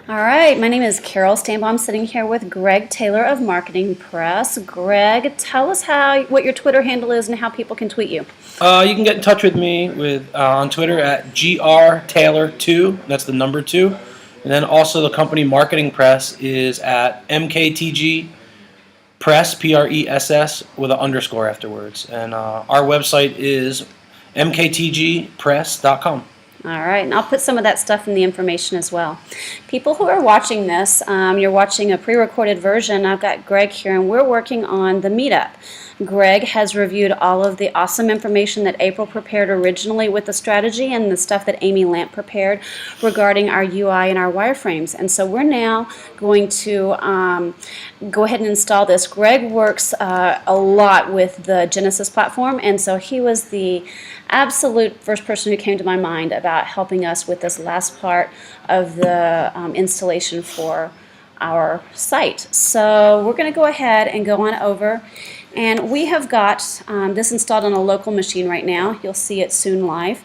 All right, my name is Carol Stambaugh. I'm sitting here with Greg Taylor of Marketing Press. Greg, tell us what your Twitter handle is and how people can tweet you. You can get in touch with me on Twitter at grtaylor2. That's the number 2. And then also the company Marketing Press is at mktg press, Press, with an underscore afterwards. And our website is mktgpress.com. All right, and I'll put some of that stuff in the information as well. People who are watching this, you're watching a pre-recorded version. I've got Greg here, and we're working on the Meetup. Greg has reviewed all of the awesome information that April prepared originally with the strategy and the stuff that Amy Lamp prepared regarding our UI and our wireframes. And so we're now going to go ahead and install this. Greg works a lot with the Genesis platform, and so he was the absolute first person who came to my mind about helping us with this last part of the installation for our site. So we're going to go ahead and go on over, and we have got this installed on a local machine right now. You'll see it soon live.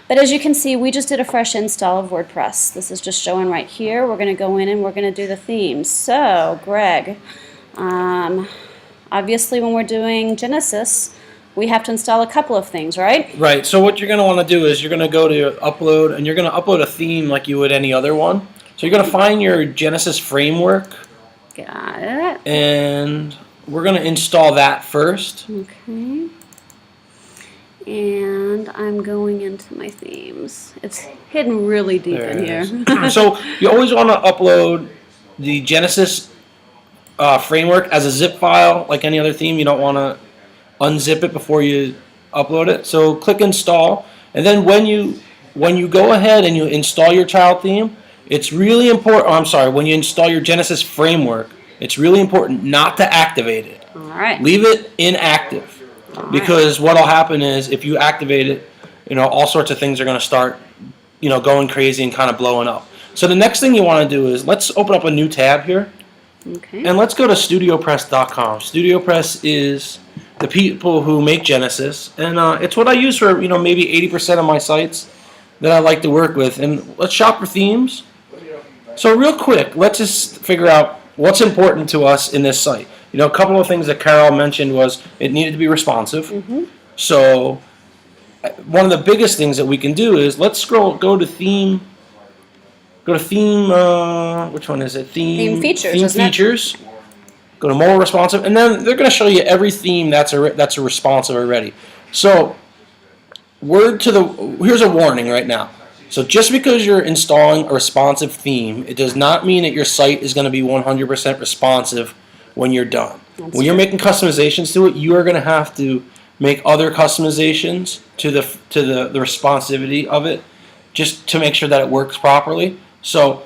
But as you can see, we just did a fresh install of WordPress. This is just showing right here. We're going to go in and we're going to do the themes. So Greg, obviously when we're doing Genesis, we have to install a couple of things, right? Right. So what you're going to want to do is you're going to go to upload, and you're going to upload a theme like you would any other one. So you're going to find your Genesis framework. Got it. And we're going to install that first. Okay. And I'm going into my themes. It's hidden really deep in here. So you always want to upload the Genesis framework as a zip file like any other theme. You don't want to unzip it before you upload it. So click install, and then when you go ahead and you install your child theme, it's really important. When you install your Genesis framework, it's really important not to activate it. All right. Leave it inactive, because what'll happen is if you activate it, all sorts of things are going to start, going crazy and kind of blowing up. So the next thing you want to do is let's open up a new tab here. Okay. And let's go to studiopress.com. StudioPress is the people who make Genesis, and it's what I use for maybe 80% of my sites that I like to work with. And let's shop for themes. So real quick, let's just figure out what's important to us in this site. A couple of things that Carol mentioned was it needed to be responsive. Mm-hmm. So one of the biggest things that we can do is let's go to theme. Go to theme. Which one is it? Theme features. Theme features. Go to more responsive, and then they're going to show you every theme that's a responsive already. So, here's a warning right now. So just because you're installing a responsive theme, it does not mean that your site is going to be 100% responsive when you're done. When you're making customizations to it, you are going to have to make other customizations to the responsivity of it, just to make sure that it works properly. So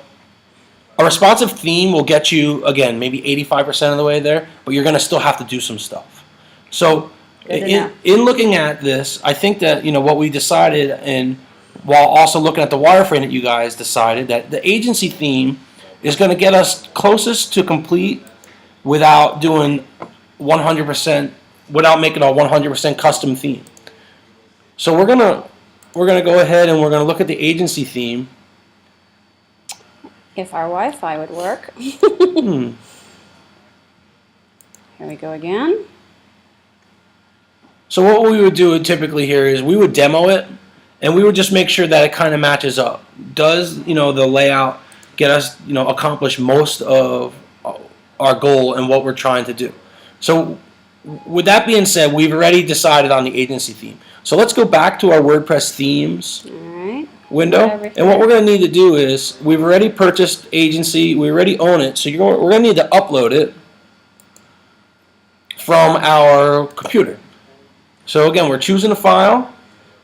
a responsive theme will get you, again, maybe 85% of the way there, but you're going to still have to do some stuff. So in looking at this, I think that what we decided, and while also looking at the wireframe that you guys decided, that the agency theme is going to get us closest to complete without doing 100%, without making a 100% custom theme. So we're gonna go ahead and we're gonna look at the agency theme. If our Wi-Fi would work. Here we go again. So what we would do typically here is we would demo it, and we would just make sure that it kind of matches up. Does the layout get us accomplish most of our goal and what we're trying to do? So with that being said, we've already decided on the agency theme. So let's go back to our WordPress themes window, and what we're going to need to do is we've already purchased agency, we already own it, so we're going to need to upload it from our computer. So again, we're choosing a file,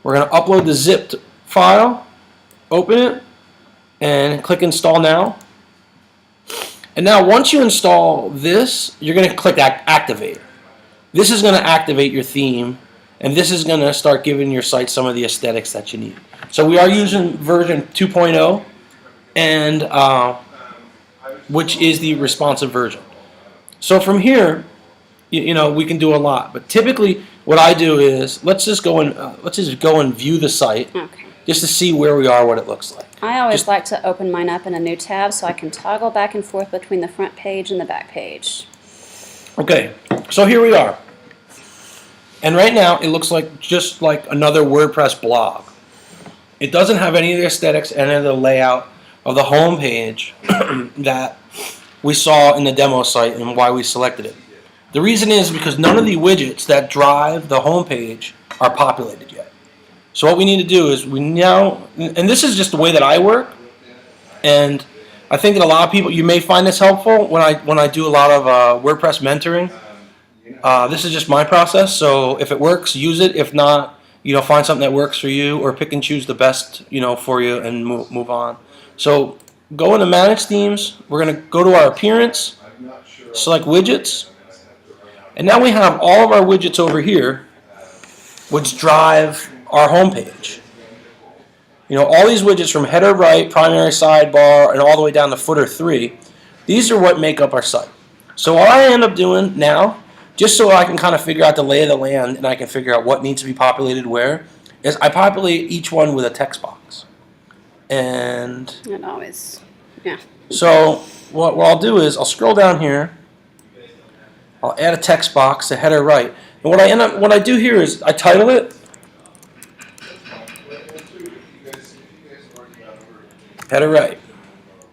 we're going to upload the zipped file, open it, and click install now. And now once you install this, you're going to click activate. This is going to activate your theme, and this is going to start giving your site some of the aesthetics that you need. So we are using version 2.0, and which is the responsive version. So from here, we can do a lot. But typically, what I do is let's just go and view the site, just to see where we are, what it looks like. I always like to open mine up in a new tab so I can toggle back and forth between the front page and the back page. Okay, so here we are. And right now, it looks like just like another WordPress blog. It doesn't have any of the aesthetics, any of the layout of the home page that we saw in the demo site and why we selected it. The reason is because none of the widgets that drive the home page are populated yet. So what we need to do is we now, and this is just the way that I work, and I think that a lot of people, you may find this helpful when I do a lot of WordPress mentoring. This is just my process, so if it works, use it. If not, find something that works for you, or pick and choose the best, for you, and move on. So go into Manage Themes. We're going to go to our Appearance, select Widgets, and now we have all of our widgets over here, which drive our home page. All these widgets from header right, primary sidebar, and all the way down to footer 3, these are what make up our site. So what I end up doing now, just so I can kind of figure out the lay of the land and I can figure out what needs to be populated where, is I populate each one with a text box. And it always, yeah. So what I'll do is I'll scroll down here, I'll add a text box to header right. And what I do here is I title it header right.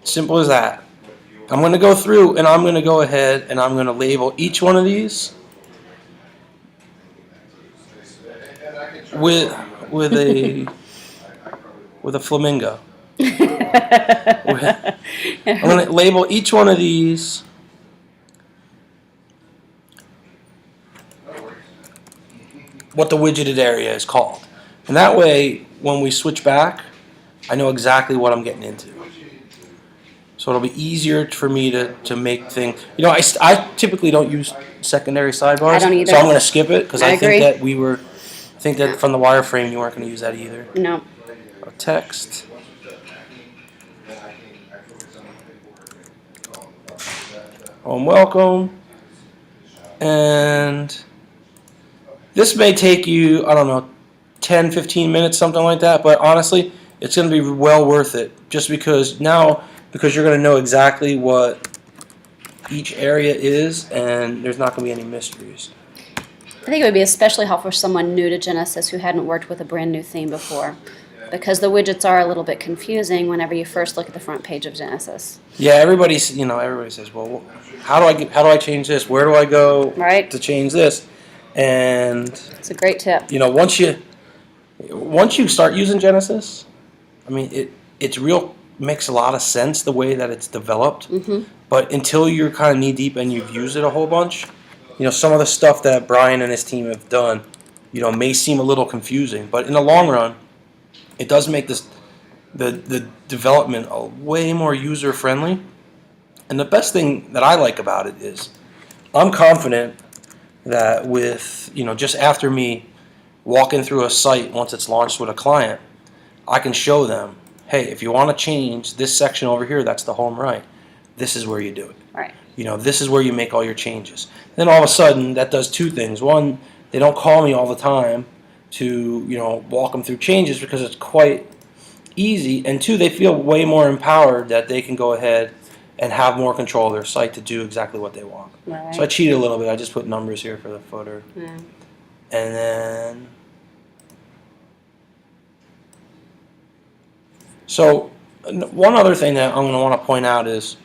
Simple as that. I'm going to go through and I'm going to go ahead and I'm going to label each one of these with a flamingo. I'm going to label each one of these what the widgeted area is called. And that way, when we switch back, I know exactly what I'm getting into. So it'll be easier for me to make things. I typically don't use secondary sidebars. I don't either. So I'm going to skip it because I agree. think that from the wireframe you weren't going to use that either. No. Text. Home welcome. And this may take you, I don't know, 10, 15 minutes, something like that. But honestly, it's going to be well worth it. Just because you're going to know exactly what each area is, and there's not going to be any mysteries. I think it would be especially helpful for someone new to Genesis who hadn't worked with a brand new theme before, because the widgets are a little bit confusing whenever you first look at the front page of Genesis. Yeah, everybody says, well, how do I change this? Where do I go to change this? And it's a great tip. Once you start using Genesis, I mean, it's makes a lot of sense the way that it's developed. Mm-hmm. But until you're kind of knee deep and you've used it a whole bunch, some of the stuff that Brian and his team have done, may seem a little confusing. But in the long run, it does make the development way more user friendly. And the best thing that I like about it is I'm confident that with just after me walking through a site once it's launched with a client, I can show them, hey, if you want to change this section over here, that's the home right. This is where you do it. Right. This is where you make all your changes. Then all of a sudden, that does two things. One, they don't call me all the time to walk them through changes because it's quite easy. And two, they feel way more empowered that they can go ahead and have more control of their site to do exactly what they want. Right. So I cheated a little bit. I just put numbers here for the footer. Yeah. And then, so one other thing that I'm going to want to point out is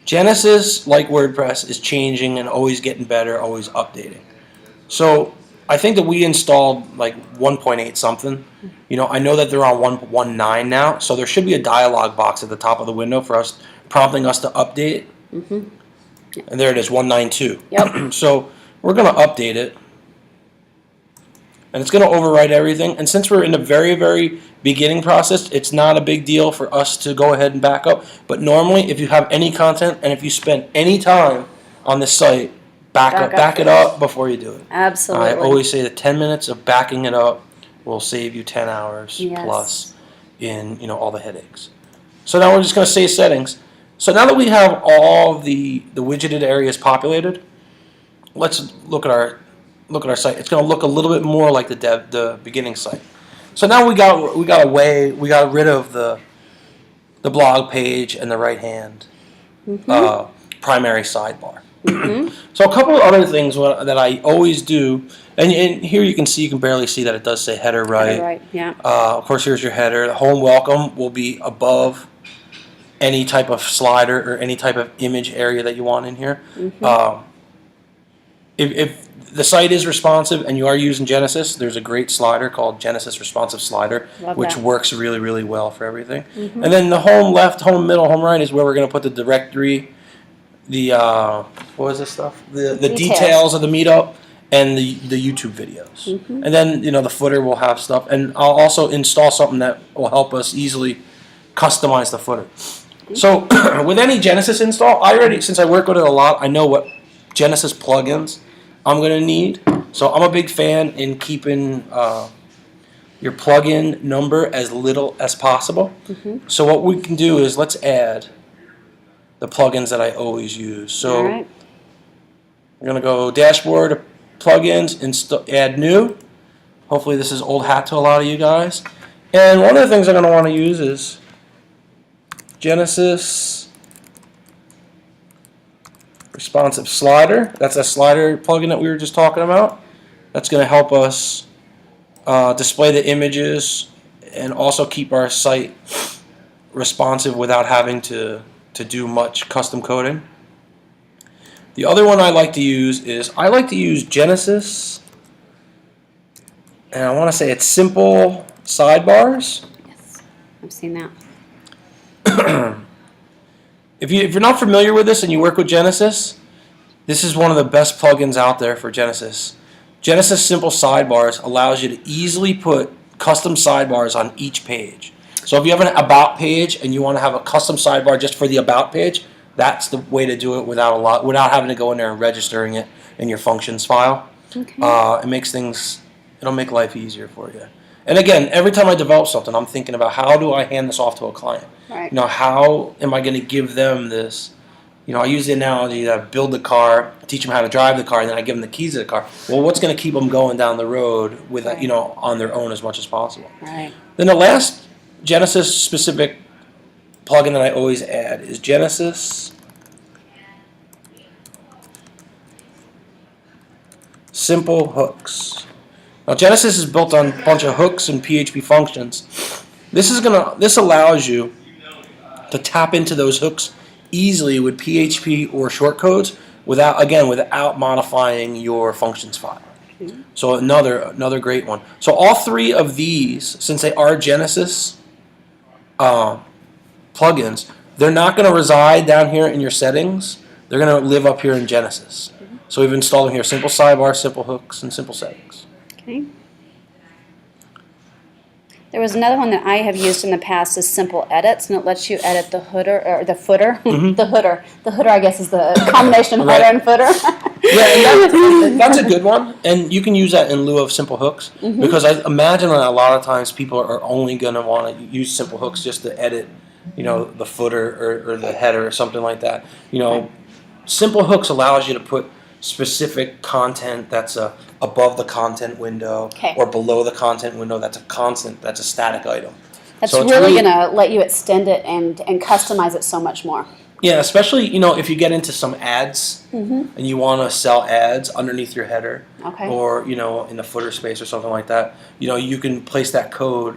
Genesis, like WordPress, is changing and always getting better, always updating. So I think that we installed like 1.8 something. I know that they're on 1.19 now, so there should be a dialog box at the top of the window for us, prompting us to update. Mm-hmm. Yeah. And there it is, 192. Yep. So we're going to update it. And it's going to overwrite everything. And since we're in the very, very beginning process, it's not a big deal for us to go ahead and back up. But normally, if you have any content and if you spend any time on this site, back it up before you do it. Absolutely. I always say that 10 minutes of backing it up will save you 10 hours plus in all the headaches. So now we're just going to save settings. So now that we have all the widgeted areas populated, let's look at our site. It's going to look a little bit more like the beginning site. So now we got rid of the the blog page, and the right-hand primary sidebar. So a couple of other things that I always do, and here you can see, you can barely see that it does say header right. Header right, yeah. Of course, here's your header. The home welcome will be above any type of slider or any type of image area that you want in here. If the site is responsive and you are using Genesis, there's a great slider called Genesis Responsive Slider, which works really, really well for everything. And then the home left, home middle, home right is where we're going to put the directory, the what is this stuff? The details of the meetup and the YouTube videos. And then the footer will have stuff, and I'll also install something that will help us easily customize the footer. So with any Genesis install, since I work with it a lot, I know what Genesis plugins I'm going to need. So I'm a big fan in keeping your plugin number as little as possible. So what we can do is let's add the plugins that I always use. So we're going to go dashboard, plugins, add new. Hopefully this is old hat to a lot of you guys. And one of the things I'm going to want to use is Genesis Responsive Slider. That's a slider plugin that we were just talking about. That's going to help us display the images and also keep our site responsive without having to do much custom coding. The other one I like to use is Genesis, and I want to say it's simple sidebars. Yes, I've seen that. If you're not familiar with this and you work with Genesis, this is one of the best plugins out there for Genesis. Genesis Simple Sidebars allows you to easily put custom sidebars on each page. So if you have an About page and you want to have a custom sidebar just for the About page, that's the way to do it without having to go in there and registering it in your functions file. It makes it'll make life easier for you. And again, every time I develop something, I'm thinking about how do I hand this off to a client? How am I going to give them this? I use the analogy that I build the car, teach them how to drive the car, and then I give them the keys to the car. Well, what's going to keep them going down the road with on their own as much as possible? Then the last Genesis specific plugin that I always add is Genesis Simple Hooks. Now Genesis is built on a bunch of hooks and PHP functions. This allows you to tap into those hooks easily with PHP or shortcodes without modifying your functions file. So another great one. So all three of these, since they are Genesis plugins, they're not going to reside down here in your settings. They're going to live up here in Genesis. So we've installed them here: Simple Sidebar, Simple Hooks, and Simple Settings. Okay. There was another one that I have used in the past is Simple Edits, and it lets you edit the footer. The footer, I guess, is the combination of header and footer. That's a good one, and you can use that in lieu of Simple Hooks, because I imagine that a lot of times people are only going to want to use Simple Hooks just to edit, the footer or the header or something like that. Simple Hooks allows you to put specific content that's above the content window or below the content window that's a static item. That's really going to let you extend it and customize it so much more. Yeah, especially if you get into some ads and you want to sell ads underneath your header or in the footer space or something like that, you can place that code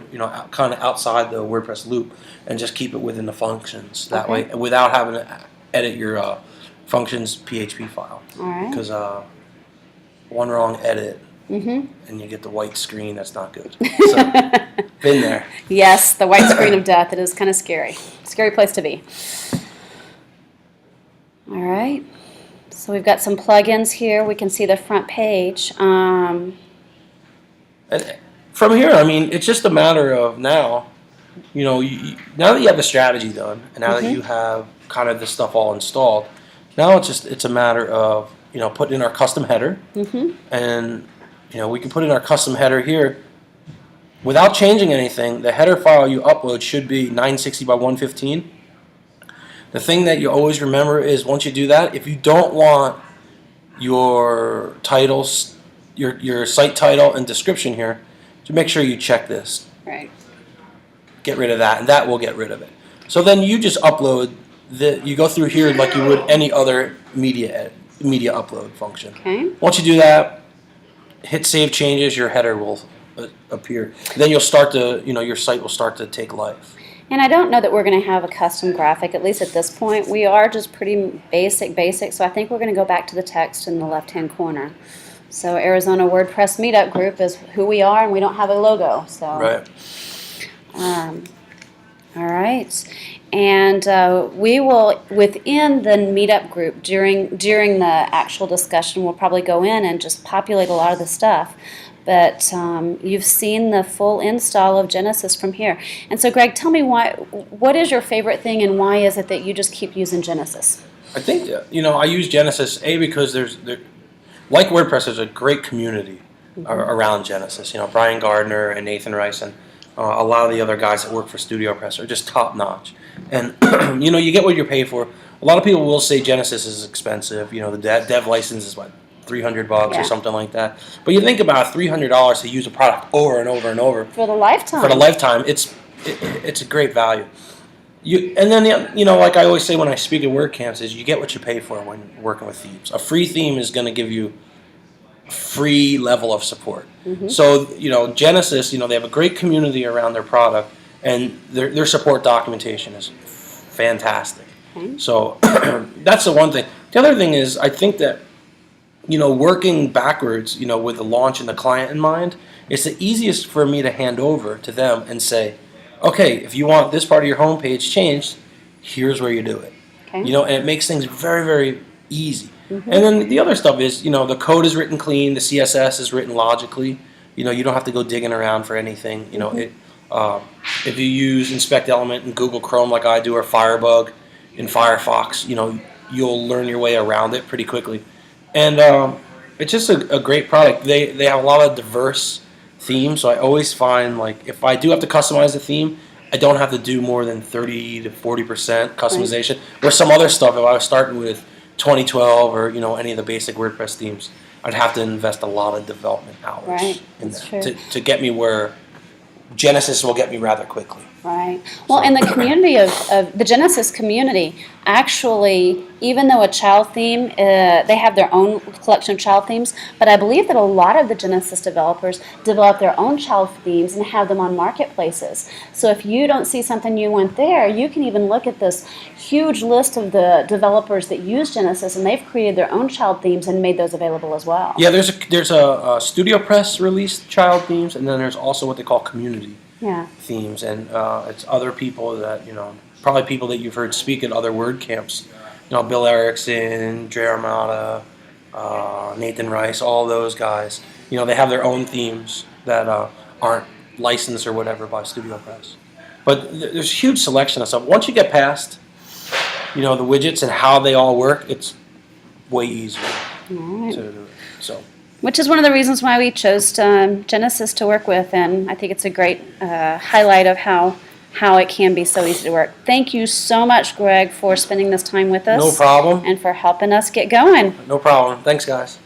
kind of outside the WordPress loop and just keep it within the functions that way without having to edit your functions PHP file. Because one wrong edit and you get the white screen. That's not good. So, been there. Yes, the white screen of death. It is kind of scary. Scary place to be. All right. So we've got some plugins here. We can see the front page. And from here, it's just a matter of now, now that you have the strategy done, and now that you have kind of this stuff all installed, now it's a matter of putting in our custom header, and we can put in our custom header here without changing anything. The header file you upload should be 960 by 115. The thing that you always remember is once you do that, if you don't want your titles, your site title and description here, to make sure you check this. Right. Get rid of that, and that will get rid of it. So then you just upload you go through here like you would any other media upload function. Okay. Once you do that, hit save changes, your header will appear. Then you'll start to, your site will start to take life. And I don't know that we're going to have a custom graphic, at least at this point. We are just pretty basic, so I think we're going to go back to the text in the left-hand corner. So Arizona WordPress Meetup group is who we are, and we don't have a logo. So. Right. All right. And we will, within the Meetup group, during the actual discussion, we'll probably go in and just populate a lot of the stuff. But you've seen the full install of Genesis from here. And so, Greg, tell me what is your favorite thing, and why is it that you just keep using Genesis? I think, I use Genesis, because like WordPress, there's a great community around Genesis. Brian Gardner and Nathan Rice and a lot of the other guys that work for StudioPress are just top notch. And, you get what you pay for. A lot of people will say Genesis is expensive. The dev license is what? $300 or something like that. But you think about $300 to use a product over and over and over for the lifetime. For the lifetime, it's a great value. And then like I always say when I speak at WordCamps, is you get what you pay for when working with themes. A free theme is going to give you a free level of support. So Genesis, they have a great community around their product, and their support documentation is fantastic. So that's the one thing. The other thing is I think that working backwards, with the launch and the client in mind, it's the easiest for me to hand over to them and say, okay, if you want this part of your homepage changed, here's where you do it. And it makes things very, very easy. And then the other stuff is, the code is written clean, the CSS is written logically. You don't have to go digging around for anything. If you use Inspect Element in Google Chrome like I do, or Firebug in Firefox, you'll learn your way around it pretty quickly. And it's just a great product. They have a lot of diverse themes, so I always find, like, if I do have to customize the theme, I don't have to do more than 30 to 40% customization. Where some other stuff, if I was starting with 2012 or any of the basic WordPress themes, I'd have to invest a lot of development hours in that to get me where Genesis will get me rather quickly. Right. Well, and the community of the Genesis community, actually, even though a child theme, they have their own collection of child themes, but I believe that a lot of the Genesis developers develop their own child themes and have them on marketplaces. So if you don't see something you want there, you can even look at this huge list of the developers that use Genesis, and they've created their own child themes and made those available as well. Yeah, there's a StudioPress released child themes, and then there's also what they call community themes, and it's other people that probably people that you've heard speak at other WordCamps. Bill Erickson, Dre Armada, Nathan Rice, all those guys. They have their own themes that aren't licensed or whatever by StudioPress. But there's a huge selection of stuff. Once you get past, the widgets and how they all work, it's way easier to do it. So. Which is one of the reasons why we chose Genesis to work with, and I think it's a great highlight of how it can be so easy to work. Thank you so much, Greg, for spending this time with us. No problem. And for helping us get going. No problem. Thanks, guys.